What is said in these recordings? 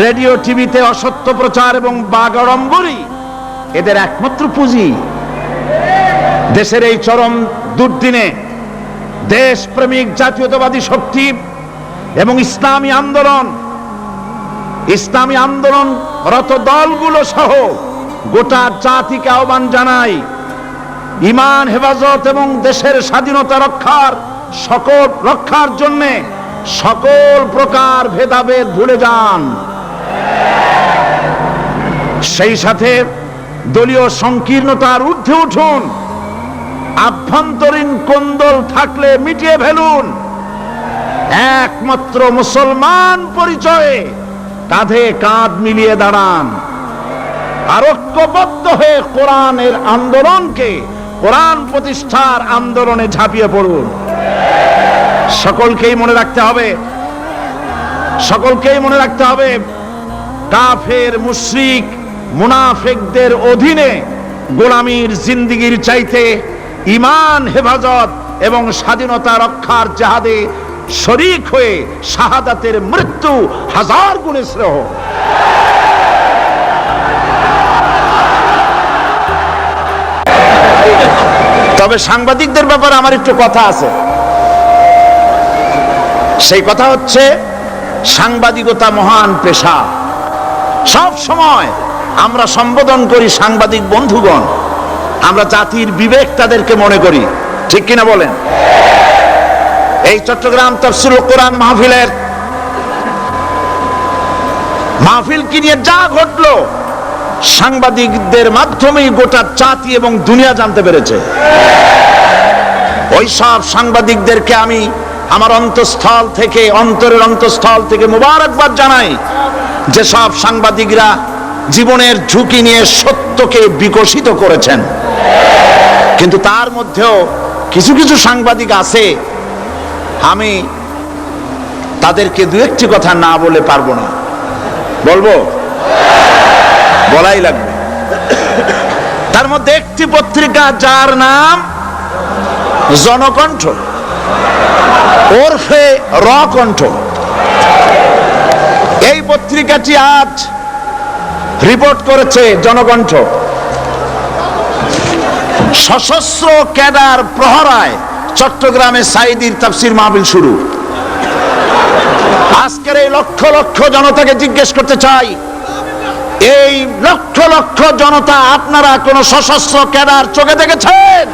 Radio টিভিতে অসত্য প্রচার এবং বাগাড়ম্বরই এদের একমাত্র পুঁজি। দেশের এই চরম দুর্দিনে দেশপ্রেমিক জাতীয়তাবাদী শক্তি এবং ইসলামী আন্দোলনরত দলগুলো সহ গোটা জাতিকে আহ্বান জানাই, ঈমান হেফাজত এবং দেশের স্বাধীনতা রক্ষার জন্য সকল প্রকার ভেদাভেদ ভুলে যান। সেই সাথে দলীয় সংকীর্ণতার ঊর্ধ্বে উঠুন। আভ্যন্তরীণ কোন্দল থাকলে মিটিয়ে ফেলুন। একমাত্র মুসলমান পরিচয়ে কাঁধে কাঁধ মিলিয়ে দাঁড়ান আর ঐক্যবদ্ধ হয়ে কোরআনের আন্দোলনকে, কোরআন প্রতিষ্ঠার আন্দোলনে ঝাঁপিয়ে পড়ুন। সকলকেই মনে রাখতে হবে কাফের, মুশরিক, মুনাফিকদের অধীনে গোলামীর জিন্দেগির চাইতে ঈমান হেফাজত এবং স্বাধীনতা রক্ষার জিহাদে শরীক হয়ে শাহাদাতের মৃত্যু হাজার গুণে শ্রেয়। তবে সাংবাদিকদের ব্যাপারে আমার একটু কথা আছে। সেই কথা হচ্ছে, সাংবাদিকতা মহান পেশা। সব সময় আমরা সম্বোধন করি সাংবাদিক বন্ধুগণ, আমরা জাতির বিবেক তাদেরকে মনে করি, ঠিক কিনা বলেন? এই চট্টগ্রাম তাফসীরুল কোরআন মাহফিল কি নিয়ে যা ঘটলো, সাংবাদিকদের মাধ্যমেই গোটা জাতি এবং দুনিয়া জানতে পেরেছে। ওই সব সাংবাদিকদেরকে আমি আমার অন্তরের অন্তঃস্থল থেকে মুবারকবাদ জানাই, যে সব সাংবাদিকরা জীবনের ঝুঁকি নিয়ে সত্যকে বিকশিত করেছেন। কিন্তু তার মধ্যেও কিছু কিছু সাংবাদিক আছে, আমি তাদেরকে দু একটি কথা না বলে পারবো না। বলাই লাগবে। তার মধ্যে একটি পত্রিকা, যার নাম জনকণ্ঠ ওরফে রকণ্ঠ, এই পত্রিকাটি আজ রিপোর্ট করেছে, জনকণ্ঠ, সশস্ত্র ক্যাডার প্রহরায় চট্টগ্রামে সাঈদীর তাফসীর মাহফিল শুরু। আজকের এই লক্ষ লক্ষ জনতাকে জিজ্ঞেস করতে চাই, এই লক্ষ লক্ষ জনতা আপনারা কোন সশস্ত্র ক্যাডার চোখে দেখেছেন?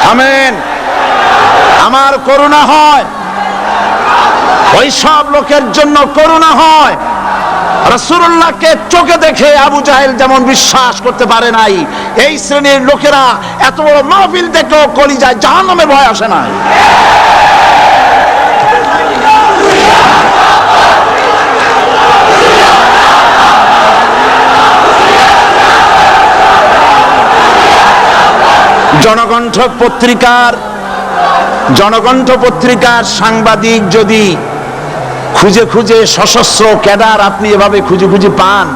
থামেন। আমার করুণা হয়, ওই সব লোকের জন্য করুণা হয়। রাসূলুল্লাহকে চোখে দেখে আবু জাহেল যেমন বিশ্বাস করতে পারে নাই, এই শ্রেণীর লোকেরা এত বড় মাহফিল দেখেও কলিজায় জাহান্নামের ভয় আসে না। জনকণ্ঠ পত্রিকার সাংবাদিক যদি খুঁজে খুঁজে সশস্ত্র ক্যাডার আপনি এভাবে খুঁজে খুঁজে পান,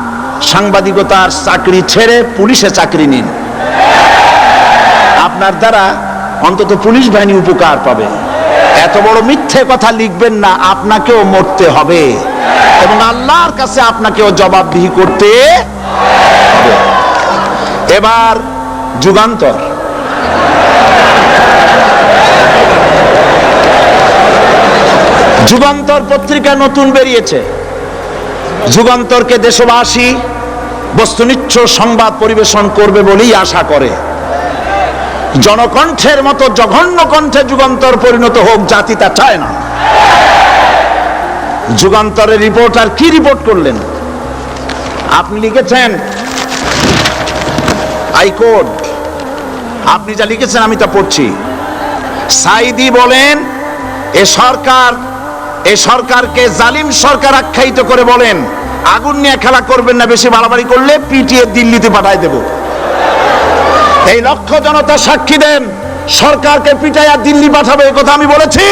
সাংবাদিকতার চাকরি ছেড়ে পুলিশে চাকরি নিন। আপনার দ্বারা অন্তত পুলিশ বাহিনী উপকার পাবে। এত বড় মিথ্যে কথা লিখবেন না, আপনাকেও মরতে হবে এবং আল্লাহর কাছে আপনাকেও জবাবদিহি করতে হবে। এবার যুগান্তর পত্রিকা নতুন বেরিয়েছে। যুগান্তরকে দেশবাসী বস্তুনিষ্ঠ সংবাদ পরিবেশন করবে বলেই আশা করে। জনকণ্ঠের মতো জঘন্য কণ্ঠে যুগান্তর পরিণত হোক, জাতি তা চায় না। যুগান্তরের রিপোর্টার কি রিপোর্ট করলেন? আপনি লিখেছেন হাইকোর্ট, আপনি যা লিখেছেন আমি তা পড়ছি। সাঈদী বলেন, এ সরকারকে জালিম সরকার আখ্যায়িত করে বলেন, আগুন নিয়ে খেলা করবেন না, বেশি বাড়াবাড়ি করলে পিটিয়ে দিল্লিতে পাঠায় দেব। এই লক্ষ জনতা সাক্ষী দেন, সরকারকে পিটাইয়া দিল্লি পাঠাবে, এই কথা আমি বলেছি।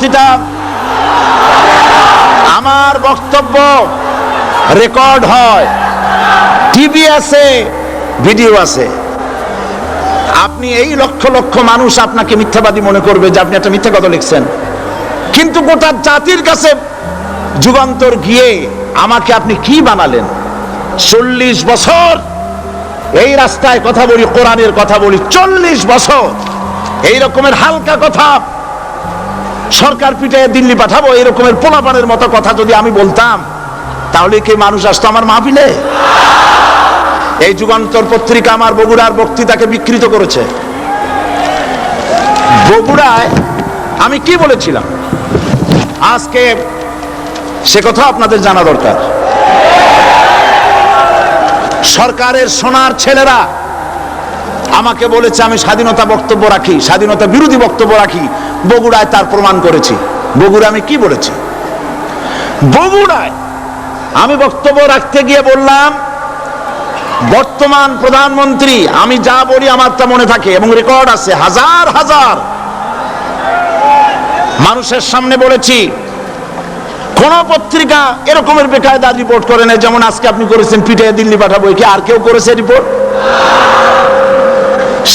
বক্তৃতা, আমার বক্তব্য রেকর্ড হয়, টিভি আছে, ভিডিও আছে। আপনি এই লক্ষ লক্ষ মানুষ আপনাকে মিথ্যাবাদী মনে করবে যে আপনি একটা মিথ্যা কথা লিখছেন, কিন্তু গোটা জাতির কাছে যুগান্তর গিয়ে আমাকে আপনি কি বানালেন? 40 বছর এই রাস্তায় কথা বলি, কোরআনের কথা বলি, 40 বছর এই রকমের হালকা কথা, সরকার পিটায় দিল্লি পাঠাবো এই রকমের পোলাপানের মতো কথা যদি আমি বলতাম, তাহলে কি মানুষ আসতো আমার মাহফিলে? এই যুগান্তর পত্রিকা আমার বগুড়ার বক্তৃতাকে বিকৃত করেছে। বগুড়ায় আমি কি বলেছিলাম আজকে সে কথা আপনাদের জানা দরকার। সরকারের সোনার ছেলেরা আমাকে বলেছে আমি স্বাধীনতা বক্তব্য রাখি, স্বাধীনতা বিরোধী বক্তব্য রাখি। বগুড়ায় তার প্রমাণ করেছি। বগুড়া আমি কি বলেছি? বগুড়ায় আমি বক্তব্য রাখতে গিয়ে বললাম, বর্তমান প্রধানমন্ত্রী, আমি যা বলি আমার তা মনে থাকে এবং রেকর্ড আছে, হাজার হাজার মানুষের সামনে বলেছি। কোন পত্রিকা এরকমের বেকায়দা রিপোর্ট করে না যেমন আজকে আপনি করেছেন, পিটিয়ে দিল্লি পাঠাবো। কি আর কেউ করেছে রিপোর্ট?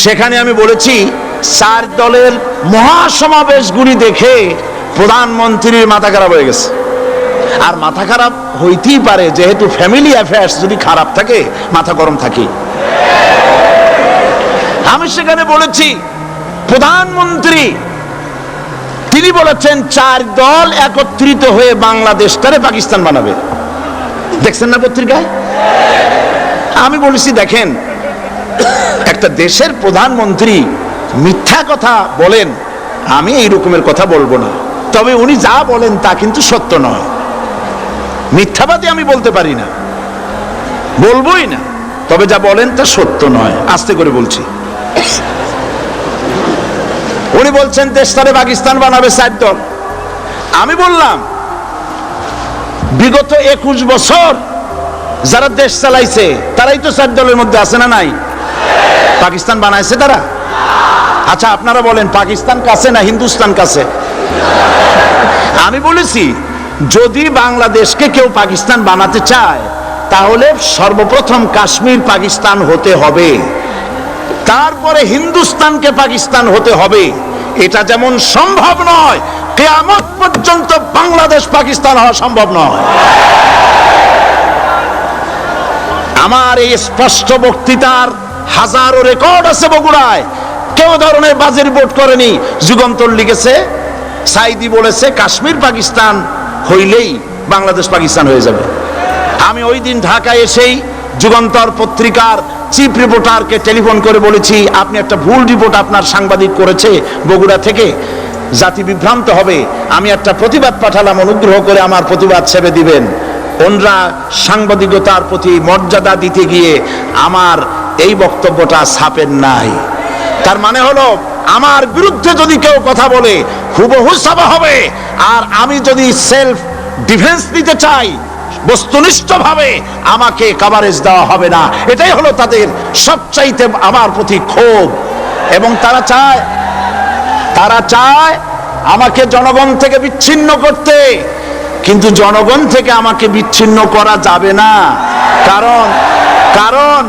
সেখানে আমি বলেছি 4 দলের মহাসমাবেশগুলি দেখে প্রধানমন্ত্রীর মাথা খারাপ হয়ে গেছে। আর মাথা খারাপ হইতেই পারে, যেহেতু ফ্যামিলি অ্যাফেয়ার্স যদি খারাপ থাকে মাথা গরম থাকে। আমি সেখানে বলেছি প্রধানমন্ত্রী তিনি বলেছেন 4 দল একত্রিত হয়ে বাংলাদেশটারে পাকিস্তান বানাবে। দেখছেন না পত্রিকায়? আমি বলেছি দেখেন, একটা দেশের প্রধানমন্ত্রী মিথ্যা কথা বলেন, আমি এই রকমের কথা বলবো না, তবে উনি যা বলেন তা কিন্তু সত্য নয়। মিথ্যাবাদী আমি বলতে পারি না, বলবোই না, তবে যা বলেন তা সত্য নয়। আস্তে করে বলছি। উনি বলছেন দেশটারে পাকিস্তান বানাবে 4 দল। আমি বললাম বিগত 21 বছর যারা দেশ চালাইছে তারাই তো 4 দলের মধ্যে আছে না নাই? পাকিস্তান বানাইছে তারা? আচ্ছা আপনারা বলেন পাকিস্তান কাছে না হিন্দুস্তান কাছে? আমি বলেছি যদি বাংলাদেশকে কেউ পাকিস্তান বানাতে চায় তাহলে সর্বপ্রথম কাশ্মীর পাকিস্তান হতে হবে, তারপরে হিন্দুস্তানকে পাকিস্তান হতে হবে। এটা যেমন সম্ভব নয়, কিয়ামত পর্যন্ত বাংলাদেশ পাকিস্তান হওয়া সম্ভব নয়। আমার এই স্পষ্ট বক্তৃতার হাজারো রেকর্ড আছে বগুড়ায়। কেউ ধরনের বাজে রিপোর্ট করেনি। যুগান্তর লিখেছে, সাইদি বলেছে কাশ্মীর পাকিস্তান হইলেই বাংলাদেশ পাকিস্তান হয়ে যাবে। আমি ওই দিন ঢাকায় এসেই যুগান্তর পত্রিকার চিফ রিপোর্টারকে টেলিফোন করে বলেছি আপনি একটা ভুল রিপোর্ট আপনার সাংবাদিক করেছে বগুড়া থেকে, জাতি বিভ্রান্ত হবে। আমি একটা প্রতিবাদ পাঠালাম, অনুগ্রহ করে আমার প্রতিবাদ ছেড়ে দিবেন। ওনরা সাংবাদিকতার প্রতি মর্যাদা দিতে গিয়ে আমার এই বক্তব্যটা ছাপেন নাই। তার মানে হলো আমার বিরুদ্ধে যদি কেউ কথা বলে হুবহু ছাপা হবে, আর আমি যদি সেলফ ডিফেন্স নিতে চাই বস্তুনিষ্ঠভাবে আমাকে কভারেজ দেওয়া হবে না। এটাই হলো তাদের সবচাইতে আমার প্রতি ক্ষোভ। এবং তারা চায় আমাকে জনগণ থেকে বিচ্ছিন্ন করতে, কিন্তু জনগণ থেকে আমাকে বিচ্ছিন্ন করা যাবে না। কারণ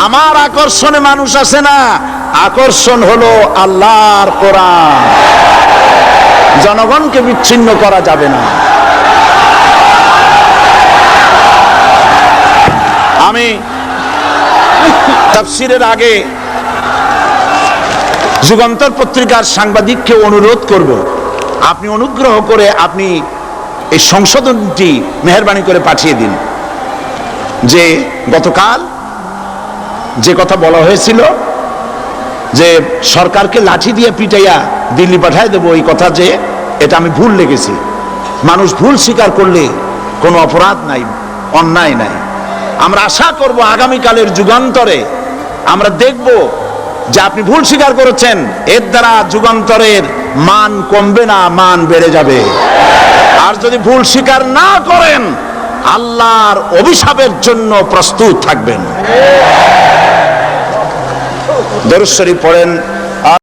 আমার আকর্ষণে মানুষ আসে না, আকর্ষণ হলো আল্লাহর কোরআন। জনগণকে বিচ্ছিন্ন করা যাবে না। আমি তাফসীরের আগে যুগান্তর পত্রিকার সাংবাদিককে অনুরোধ করব, আপনি অনুগ্রহ করে আপনি এই সংশোধনটি মেহেরবানি করে পাঠিয়ে দিন যে গতকাল যে কথা বলা হয়েছিল যে সরকারকে লাঠি দিয়ে পিটাইয়া দিল্লি পাঠায় দেবো, এই কথা যে এটা আমি ভুল লিখেছি। মানুষ ভুল স্বীকার করলে কোনো অপরাধ নাই, অন্যায় নাই। আমরা আশা করব আগামীকালের যুগান্তরে আমরা দেখব যে আপনি ভুল স্বীকার করেছেন, এর দ্বারা যুগান্তরের মান কমবে না, মান বেড়ে যাবে। আর যদি ভুল স্বীকার না করেন আল্লাহর অভিশাপের জন্য প্রস্তুত থাকবেন। দরুদ শরীফ পড়েন।